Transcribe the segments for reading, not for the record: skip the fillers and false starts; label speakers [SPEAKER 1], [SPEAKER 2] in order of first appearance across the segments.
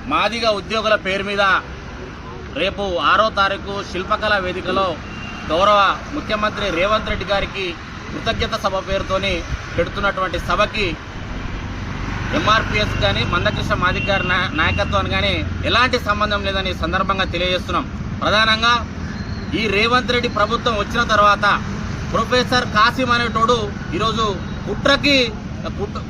[SPEAKER 1] మాదిగ ఉద్యోగుల పేరు మీద రేపు 6వ తారీఖు శిల్పకళా వేదికలో గౌరవ ముఖ్యమంత్రి రేవంత్ రెడ్డి గారికి కృతజ్ఞత సభ పేరుతోని పెడుతున్నటువంటి సభకి ఎంఆర్పిఎస్ కానీ మందకృష్ణ మాదిగ గారి నాయకత్వాన్ని కానీ ఎలాంటి సంబంధం లేదని సందర్భంగా తెలియజేస్తున్నాం. ప్రధానంగా ఈ రేవంత్ రెడ్డి ప్రభుత్వం వచ్చిన తర్వాత ప్రొఫెసర్ కాసిం అనేటోడు ఈరోజు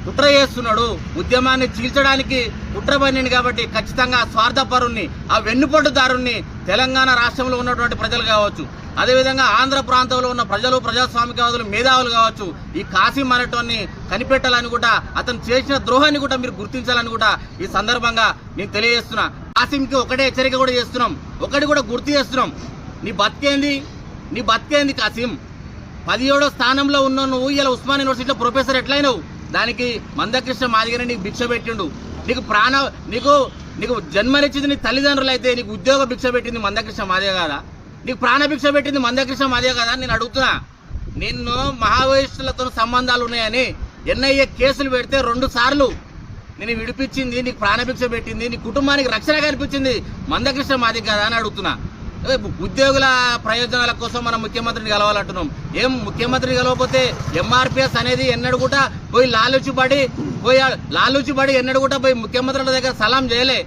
[SPEAKER 1] కుట్ర చేస్తున్నాడు, ఉద్యమాన్ని చీల్చడానికి కుట్ర పన్నింది. కాబట్టి ఖచ్చితంగా స్వార్థపరుణ్ణి, ఆ వెన్నుపోటుదారుణ్ణి తెలంగాణ రాష్ట్రంలో ఉన్నటువంటి ప్రజలు కావచ్చు, అదేవిధంగా ఆంధ్ర ప్రాంతంలో ఉన్న ప్రజలు, ప్రజాస్వామికవాదులు, మేధావులు కావచ్చు, ఈ కాసిం అనేటోన్ని కనిపెట్టాలని కూడా, అతను చేసిన ద్రోహాన్ని కూడా మీరు గుర్తించాలని కూడా ఈ సందర్భంగా నేను తెలియజేస్తున్నా. కాసింకి ఒకటే హెచ్చరిక కూడా చేస్తున్నాం, ఒకటి కూడా గుర్తు చేస్తున్నాం. నీ బతికేంది కాసిం? 17వ స్థానంలో ఉన్న నువ్వు ఇలా ఉస్మాన్ యూనివర్సిటీలో ప్రొఫెసర్ ఎట్లయినావు? దానికి మందకృష్ణ మాదిగని నీకు భిక్ష పెట్టిండు. నీకు జన్మనిచ్చింది నీ తల్లిదండ్రులు అయితే నీకు ఉద్యోగ భిక్ష పెట్టింది మందకృష్ణ మాదిగ కాదా? నీకు ప్రాణభిక్ష పెట్టింది మందకృష్ణ మాదిగ కాదా? నేను అడుగుతున్నా. నిన్ను మహావయస్సులతో సంబంధాలు ఉన్నాయని ఎన్ఐఏ కేసులు పెడితే 2 సార్లు నేను విడిపించింది, నీకు ప్రాణభిక్ష పెట్టింది, నీ కుటుంబానికి రక్షణ కల్పించింది మందకృష్ణ మాదిగ కాదా అని అడుగుతున్నా. ఉద్యోగుల ప్రయోజనాల కోసం మనం ముఖ్యమంత్రిని కలవాలంటున్నాం. ఏం ముఖ్యమంత్రిని కలవకపోతే ఎంఆర్పిఎస్ అనేది ఎన్నడూ కూడా పోయి లాలూచిపడి ఎన్నడూ కూడా పోయి ముఖ్యమంత్రుల దగ్గర సలాం చేయలే.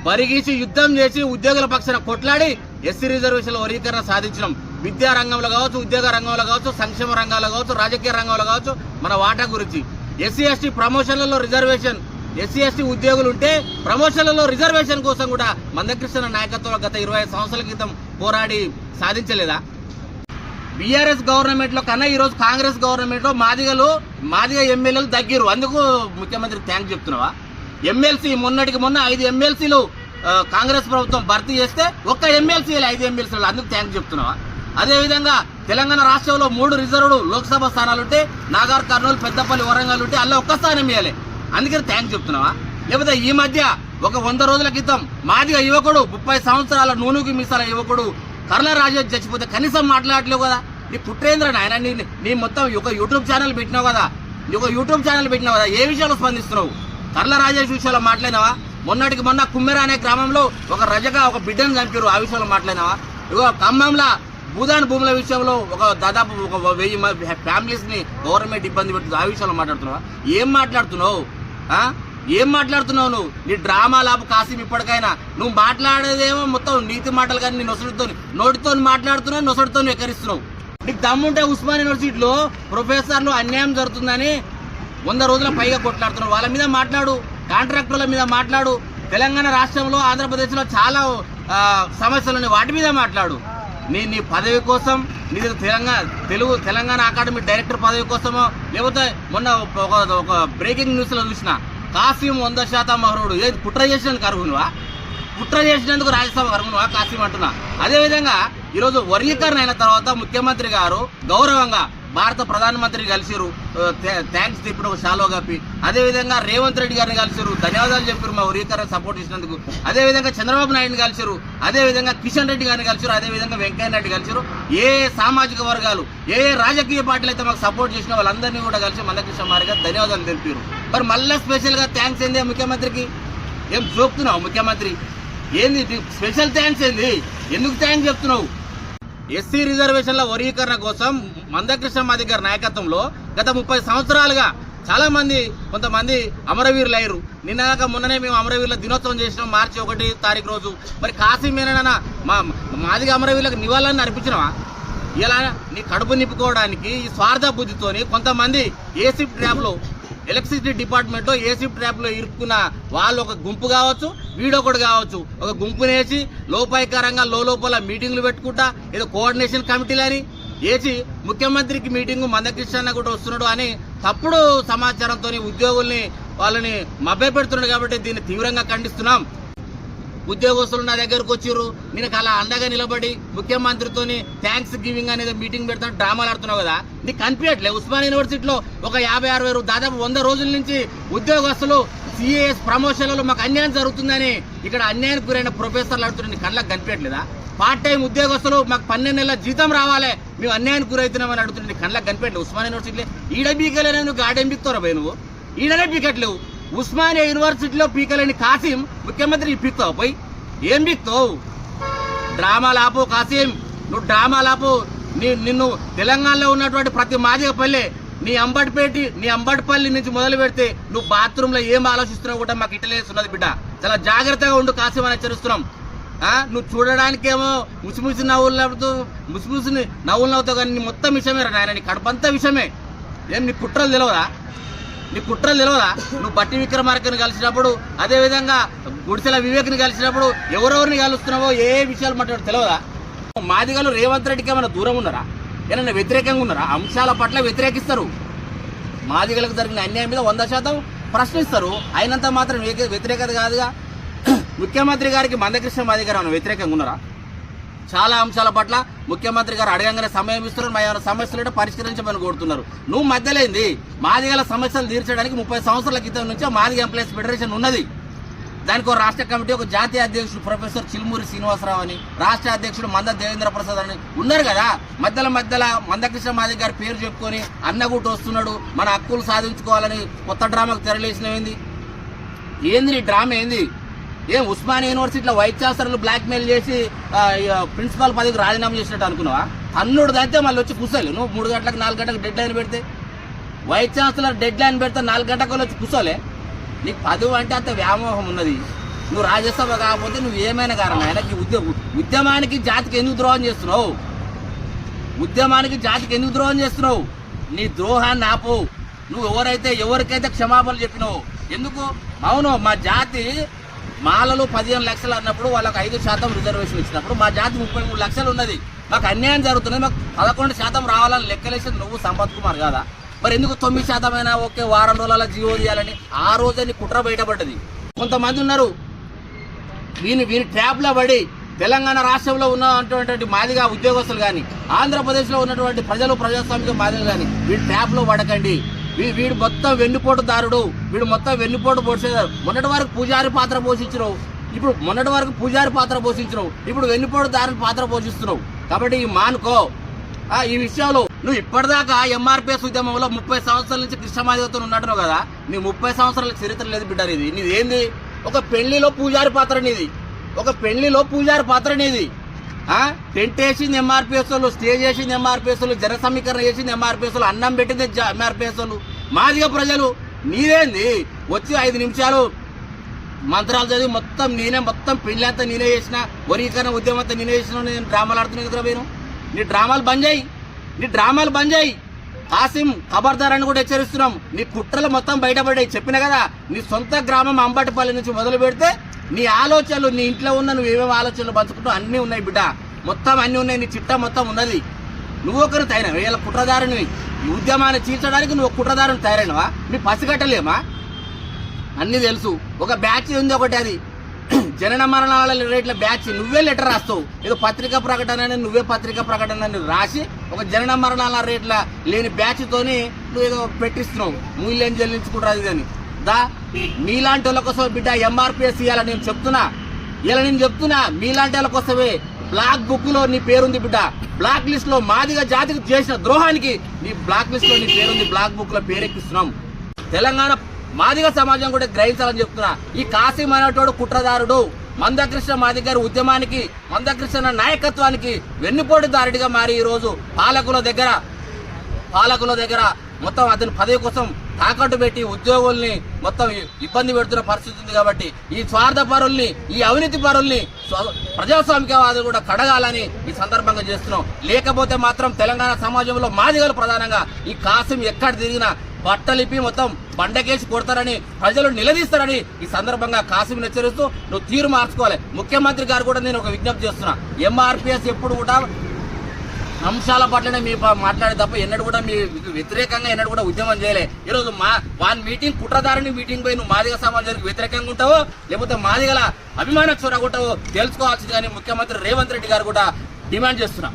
[SPEAKER 1] పరిగీసి యుద్ధం చేసి ఉద్యోగుల పక్షాన కొట్లాడి ఎస్సీ రిజర్వేషన్ల వర్గీకరణ సాధించడం. విద్యా రంగంలో కావచ్చు, ఉద్యోగ రంగంలో కావచ్చు, సంక్షేమ రంగాల్లో కావచ్చు, రాజకీయ రంగంలో కావచ్చు, మన వాటా గురించి. ఎస్సీ ఎస్టీ ప్రమోషన్లలో రిజర్వేషన్, ఎస్సీ ఎస్టీ ఉద్యోగులు ఉంటే ప్రమోషన్లలో రిజర్వేషన్ కోసం కూడా మందకృష్ణ నాయకత్వంలో గత 25 సంవత్సరాల క్రితం పోరాడి సాధించలేదా? బీఆర్ఎస్ గవర్నమెంట్లో కన్నా ఈరోజు కాంగ్రెస్ గవర్నమెంట్లో మాదిగ ఎమ్మెల్యేలు తగ్గిరు. అందుకు ముఖ్యమంత్రి థ్యాంక్స్ చెప్తున్నావా? ఎమ్మెల్సీ మొన్నటికి మొన్న 5 ఎమ్మెల్సీలు కాంగ్రెస్ ప్రభుత్వం భర్తీ చేస్తే ఒక్క ఎమ్మెల్సీలు 5 ఎమ్మెల్సీలు, అందుకు థ్యాంక్స్ చెప్తున్నావా? అదేవిధంగా తెలంగాణ రాష్ట్రంలో 3 రిజర్వ్డ్ లోక్సభ స్థానాలుంటే నాగర్ కర్నూలు, పెద్దపల్లి, వరంగల్ ఉంటే అలా ఒక్క స్థానం ఇవ్వాలి, అందుకని థ్యాంక్స్ చెప్తున్నావా? లేకపోతే ఈ మధ్య ఒక 100 రోజుల క్రితం మాదిగ యువకుడు 30 సంవత్సరాల నూనెకి మీసాల యువకుడు కర్ల రాజేష్ చచ్చిపోతే కనీసం మాట్లాడలేవు కదా? నీ పుట్రేంద్ర నాయన, నీ మొత్తం ఒక యూట్యూబ్ ఛానల్ పెట్టినావు కదా, ఏ విషయాలు స్పందిస్తున్నావు? కర్ల రాజేష్ విషయంలో మాట్లాడినావా? మొన్నటికి మొన్న కుమ్మెర అనే గ్రామంలో ఒక బిడ్డను చంపారు, ఆ విషయంలో మాట్లాడినావా? ఖమ్మంలో భూదాన్ భూముల విషయంలో దాదాపు 1000 ఫ్యామిలీస్ ని గవర్నమెంట్ ఇబ్బంది పెడుతుంది, ఆ విషయంలో మాట్లాడుతున్నావా? ఏం మాట్లాడుతున్నావు నువ్వు? నీ డ్రామా లాభ కాసిం. ఇప్పటికైనా నువ్వు మాట్లాడేదేమో మొత్తం నీతి మాటలు, కానీ నీ నోటితో మాట్లాడుతున్నావు, నొసటితో ఎక్కరిస్తున్నావు. నీకు దమ్ముంటే ఉస్మాన్ యూనివర్సిటీలో ప్రొఫెసర్లు అన్యాయం జరుగుతుందని 100 రోజుల పైగా కొట్లాడుతున్నావు, వాళ్ళ మీద మాట్లాడు, కాంట్రాక్టర్ల మీద మాట్లాడు. తెలంగాణ రాష్ట్రంలో, ఆంధ్రప్రదేశ్లో చాలా సమస్యలు ఉన్నాయి, వాటి మీద మాట్లాడు. నీ పదవి కోసం, నీ తెలంగాణ అకాడమీ డైరెక్టర్ పదవి కోసమో, లేకపోతే మొన్న ఒక బ్రేకింగ్ న్యూస్లో చూసిన కాసిం 100% అర్హుడు. ఏది కుట్ర చేసినందుకు అర్హునువా? కుట్ర చేసినందుకు రాజ్యసభ అర్హునువా కాసిం అంటున్నా. అదేవిధంగా ఈరోజు వర్గీకరణ అయిన తర్వాత ముఖ్యమంత్రి గారు గౌరవంగా భారత ప్రధానమంత్రి కలిసిరు, థ్యాంక్స్ చెప్పిన ఒక షాలో కప్పి. అదేవిధంగా రేవంత్ రెడ్డి గారిని కలిసిరు, ధన్యవాదాలు చెప్పారు మా వర్గీకరణ సపోర్ట్ ఇచ్చినందుకు. అదేవిధంగా చంద్రబాబు నాయుడుని కలిసిరు, అదేవిధంగా కిషన్ రెడ్డి గారిని కలిసిరు, అదేవిధంగా వెంకయ్య నాయుడు కలిసిరు. ఏ సామాజిక వర్గాలు, ఏ రాజకీయ పార్టీలు అయితే మాకు సపోర్ట్ చేసిన వాళ్ళందరినీ కూడా కలిసి మందకృష్ణ మాదిగ గారు ధన్యవాదాలు తెలిపారు. మరి మళ్ళీ స్పెషల్గా థ్యాంక్స్ ఏంది ముఖ్యమంత్రికి? ఏం చూపుతున్నావు ముఖ్యమంత్రి? ఏంది స్పెషల్ థ్యాంక్స్ ఏంది? ఎందుకు థ్యాంక్స్ చెప్తున్నావు? ఎస్సీ రిజర్వేషన్ల వర్గీకరణ కోసం మందకృష్ణ మాదిగ గారి నాయకత్వంలో గత 30 సంవత్సరాలుగా కొంతమంది అమరవీరులు అయ్యారు. మొన్ననే మేము అమరవీరుల దినోత్సవం చేసినాం, మార్చి 1 తారీఖు రోజు. మరి కాసిం ఏనా మాదిగ అమరవీరులకు నివాళులను అర్పించినవా? ఇలా నీ కడుపు నింపుకోవడానికి ఈ స్వార్థ బుద్ధితోని కొంతమంది ఏసిప్ ట్రాప్లో, ఎలక్ట్రిసిటీ డిపార్ట్మెంట్లో ఏసిప్ ట్రాప్లో ఇరుక్కున్న వాళ్ళు ఒక గుంపు కావచ్చు, వీడొకడు కావచ్చు, ఒక గుంపునేసి లోపాయికారంగా లోపల మీటింగ్లు పెట్టుకుంటా ఏదో కోఆర్డినేషన్ కమిటీలని వేసి ముఖ్యమంత్రికి మీటింగు మందకృష్ణ కూడా వస్తున్నాడు అని తప్పుడు సమాచారంతో ఉద్యోగుల్ని వాళ్ళని మభ్యపెడుతున్నాడు. కాబట్టి దీన్ని తీవ్రంగా ఖండిస్తున్నాం. ఉద్యోగస్తులు నా దగ్గరకు వచ్చిర్రు, నేను అలా అండగా నిలబడి ముఖ్యమంత్రితోని థ్యాంక్స్ గివింగ్ అనేది మీటింగ్ పెడతాను, డ్రామాలు ఆడుతున్నావు కదా? నీకు కనిపించట్లే? ఉస్మాన్ యూనివర్సిటీలో ఒక 50-60 దాదాపు 100 రోజుల నుంచి ఉద్యోగస్తులు సిఏఎస్ ప్రమోషన్లలో మాకు అన్యాయం జరుగుతుందని ఇక్కడ అన్యాయానికి గురైన ప్రొఫెసర్లు ఆడుతున్నారు, నీ కళ్ళకి కనిపించట్లేదా? పార్ట్ టైం ఉద్యోగస్తులు మాకు 12 నెలల జీతం రావాలి, మేము అన్యాయానికి గురవుతున్నామని అడుగుతుంది, నీ కళ్ళకి కనిపించట్లేదు? ఉస్మాన్ యూనివర్సిటీలో ఈడ బీకలేని నువ్వు గాడేం బిక్తారా పోయి? నువ్వు ఈడనే బీకట్లేవు. ఉస్మానియా యూనివర్సిటీలో పీకలేని కాసిం ముఖ్యమంత్రి పీక్తావు పోయి ఏం పీక్తావు? డ్రామాలు ఆపు కాసిం, నువ్వు డ్రామాలు ఆపు. నిన్ను తెలంగాణలో ఉన్నటువంటి ప్రతి మాదిగ పల్లె నీ అంబటిపల్లి నుంచి మొదలు పెడితే నువ్వు బాత్రూంలో ఏం ఆలోచిస్తున్నావు కూడా మాకు ఇటలేస్తున్నది బిడ్డ. చాలా జాగ్రత్తగా ఉండు కాసిం అని హెచ్చరిస్తున్నాం. నువ్వు చూడడానికేమో ముసిముసి నవ్వులు నవ్వుతావు కానీ నీ మొత్తం విషయమే రా నాయన, నీ కడపంతా విషయమే. ఏం నీ కుట్రలు తెలియదా? నువ్వు బట్టి విక్రమార్కని కలిసినప్పుడు, అదేవిధంగా గుడిసెల వివేక్ని కలిసినప్పుడు ఎవరెవరిని కలుస్తున్నావో ఏ విషయాలు మాట్లాడు తెలియదా? మాదిగలు రేవంత్ రెడ్డికి ఏమైనా దూరం ఉన్నారా? ఏమైనా వ్యతిరేకంగా ఉన్నారా? అంశాల పట్ల వ్యతిరేకిస్తారు. మాదిగలకు జరిగిన అన్యాయం మీద 100% ప్రశ్నిస్తారు. అయినంత మాత్రం వ్యతిరేకత కాదుగా. ముఖ్యమంత్రి గారికి మందకృష్ణ మాదిగ గారు వ్యతిరేకంగా ఉన్నారా? చాలా అంశాల పట్ల ముఖ్యమంత్రి గారు అడగంగానే సమయం ఇస్తున్నారు. మా ఏమైనా సమస్యలు పరిష్కరించమని కోరుతున్నారు. నువ్వు మధ్యలేంది మాదిగల సమస్యలు తీర్చడానికి 30 సంవత్సరాల క్రితం నుంచే మాదిగ ఎంప్లాయీస్ ఫెడరేషన్ ఉన్నది. దానికి ఒక రాష్ట్ర కమిటీ, ఒక జాతీయ అధ్యక్షుడు ప్రొఫెసర్ చిలుమూరి శ్రీనివాసరావు అని, రాష్ట్ర అధ్యక్షుడు మంద దేవేంద్ర ప్రసాద్ అని ఉన్నారు కదా. మధ్యలో మందకృష్ణ మాదిగ గారి పేరు చెప్పుకొని అన్నగుట్టు వస్తున్నాడు, మన హక్కులు సాధించుకోవాలని కొత్త డ్రామాకు తెరలేసినవేంది? ఏంది డ్రామా? ఏంది? ఏం ఉస్మానియా యూనివర్సిటీలో వైస్ ఛాన్సలర్లు బ్లాక్మెయిల్ చేసి ప్రిన్సిపాల్ పదవికి రాజీనామా చేసినట్టు అనుకున్నావా? తన్నుడు దాంతే మళ్ళీ వచ్చి కూర్చోలే. నువ్వు 3 గంటలకు 4 గంటలకు డెడ్ లైన్ పెడితే, వైస్ ఛాన్సలర్ డెడ్ లైన్ పెడితే 4 గంటలకు వచ్చి కూర్చోలే. నీకు పదవి అంటే అంత వ్యామోహం ఉన్నది. నువ్వు రాజ్యసభ కాకపోతే నువ్వు ఏమైనా కారణం. ఆయనకి ఉద్యమానికి జాతికి ఎందుకు ద్రోహం చేస్తున్నావు? నీ ద్రోహాన్ని ఆపు. నువ్వు ఎవరికైతే క్షమాపణలు చెప్పినావు ఎందుకు? అవును, మా జాతి మాలలు 15 లక్షలు అన్నప్పుడు వాళ్ళకి 5% రిజర్వేషన్ ఇచ్చినప్పుడు మా జాతి 33 లక్షలు ఉన్నది. మాకు అన్యాయం జరుగుతున్నది. మాకు 11% రావాలని లెక్కలేసేది నువ్వు సంపత్ కుమార్ కాదా? మరి ఎందుకు 9% అయినా ఓకే వారం రోజుల జీవో తీయాలని ఆ రోజని కుట్ర బయటపడ్డది. కొంతమంది ఉన్నారు వీని ట్రాప్లో పడి తెలంగాణ రాష్ట్రంలో ఉన్నటువంటి మాదిగా ఉద్యోగస్తులు కానీ, ఆంధ్రప్రదేశ్లో ఉన్నటువంటి ప్రజాస్వామిక మాదిగలు కానీ వీడి ట్రాప్లో పడకండి. వీడు మొత్తం వెన్నుపోటుదారుడు, వీడు మొత్తం వెన్నుపోటు పోసేదారు. మొన్నటి వరకు పూజారి పాత్ర పోషించినావు, ఇప్పుడు వెన్నుపోటుదారుని పాత్ర పోషిస్తున్నావు. కాబట్టి ఈ మానుకో. ఈ విషయంలో నువ్వు ఇప్పటిదాకా ఎంఆర్పిఎస్ ఉద్యమంలో 30 సంవత్సరాల నుంచి కృష్ణమాదిగతో ఉన్నట్టున్నావు కదా. నీ 30 సంవత్సరాల చరిత్ర లేదు బిడ్డ. నీది ఏంది? ఒక పెళ్లిలో పూజారి పాత్ర నీది. టెంట్ వేసింది ఎంఆర్పిఎస్ వాళ్ళు, స్టేజ్ వేసింది ఎంఆర్పిఎస్ వాళ్ళు, జన సమీకరణ చేసింది ఎంఆర్పిఎస్ వాళ్ళు, అన్నం పెట్టింది ఎంఆర్పిఎస్ వాళ్ళు. మాదిగ ప్రజలు నీదేంది? వచ్చి 5 నిమిషాలు మంత్రాలు చదివి మొత్తం పెళ్లి అంతా నేనే చేసిన, వరీకరణ ఉద్యమం అంతా నేనే చేసిన, నేను డ్రామాలు ఆడుతున్నాను కదా. నేను నీ డ్రామాలు బంద్ చేయి. కాసిం ఖబర్దార్ అని కూడా హెచ్చరిస్తున్నాం. నీ కుట్రలు మొత్తం బయటపడ్డాయి. చెప్పిన కదా, నీ సొంత గ్రామం అంబటిపల్లి నుంచి మొదలు పెడితే నీ ఆలోచనలు, నీ ఇంట్లో ఉన్న నువ్వు ఏమేమి ఆలోచనలు పంచుకుంటూ అన్నీ ఉన్నాయి బిడ్డ. మొత్తం అన్నీ ఉన్నాయి. నీ చిట్టా మొత్తం ఉన్నది. నువ్వు ఒకరు తయారైనవా? వీళ్ళ కుట్రదారుని, ఈ ఉద్యమాన్ని చీల్చడానికి నువ్వు కుట్రదారుని తయారైనవా? నీ పసిగట్టలేమా? అన్నీ తెలుసు. ఒక బ్యాచ్ ఉంది ఒకటి, అది జనన మరణాల రేట్ల బ్యాచ్. నువ్వే లెటర్ రాస్తావు. ఏదో పత్రికా ప్రకటన రాసి ఒక జనన మరణాల రేట్ల లేని బ్యాచ్ తోని నువ్వు ఏదో పెట్టిస్తున్నావు. మూల్యం చెల్లించుకుంటారు అది అని. మీలాంటి వాళ్ళ కోసం బిడ్డ ఎంఆర్పిఎస్ ఇవ్వాలని నేను చెప్తున్నా. మీలాంటి వాళ్ళ కోసమే బ్లాక్ బుక్ లో నీ పేరుంది బిడ్డ. బ్లాక్ లిస్ట్ లో మాదిగ జాతికి చేసిన ద్రోహానికి నీ బ్లాక్ లిస్ట్ లో నీ పేరుంది. బ్లాక్ బుక్ లో పేరెక్కిస్తున్నాం. తెలంగాణ మాదిగ సమాజం కూడా గ్రహించాలని చెప్తున్నా. ఈ కాసిం అనేటోడు కుట్రదారుడు. మందకృష్ణ మాదిగ గారి ఉద్యమానికి, మందకృష్ణ నాయకత్వానికి వెన్నుపోటుదారుడిగా మారి ఈరోజు పాలకుల దగ్గర మొత్తం అతని పదవి కోసం తాకట్టు పెట్టి ఉద్యోగుల్ని మొత్తం ఇబ్బంది పెడుతున్న పరిస్థితి ఉంది. కాబట్టి ఈ స్వార్థ పరుల్ని, ఈ అవినీతి పరుల్ని ప్రజాస్వామికవాదులు కూడా కడగాలని ఈ సందర్భంగా చేస్తున్నాం. లేకపోతే మాత్రం తెలంగాణ సమాజంలో మాదిగలు ప్రధానంగా ఈ కాసిం ఎక్కడ తిరిగినా బట్టలిపి మొత్తం బండకేసి కొడతారని, ప్రజలు నిలదీస్తారని ఈ సందర్భంగా కాసిం హెచ్చరిస్తూ నువ్వు తీరు మార్చుకోవాలి. ముఖ్యమంత్రి గారు కూడా నేను ఒక విజ్ఞప్తి చేస్తున్నా. ఎంఆర్పిఎస్ ఎప్పుడు కూడా అంశాల పట్లనే మీ మాట్లాడే తప్ప ఎన్నడూ కూడా మీ వ్యతిరేకంగా ఎన్నడూ కూడా ఉద్యమం చేయలే. ఈరోజు వాన్ మీటింగ్ కుట్రదారిని మీటింగ్ పోయి నువ్వు మాదిగ సమాజానికి వ్యతిరేకంగా ఉంటావో లేకపోతే మాదిగల అభిమాన చూరగొట్టావో తెలుసుకోవాల్సింది కానీ ముఖ్యమంత్రి రేవంత్ రెడ్డి గారు కూడా డిమాండ్ చేస్తున్నా.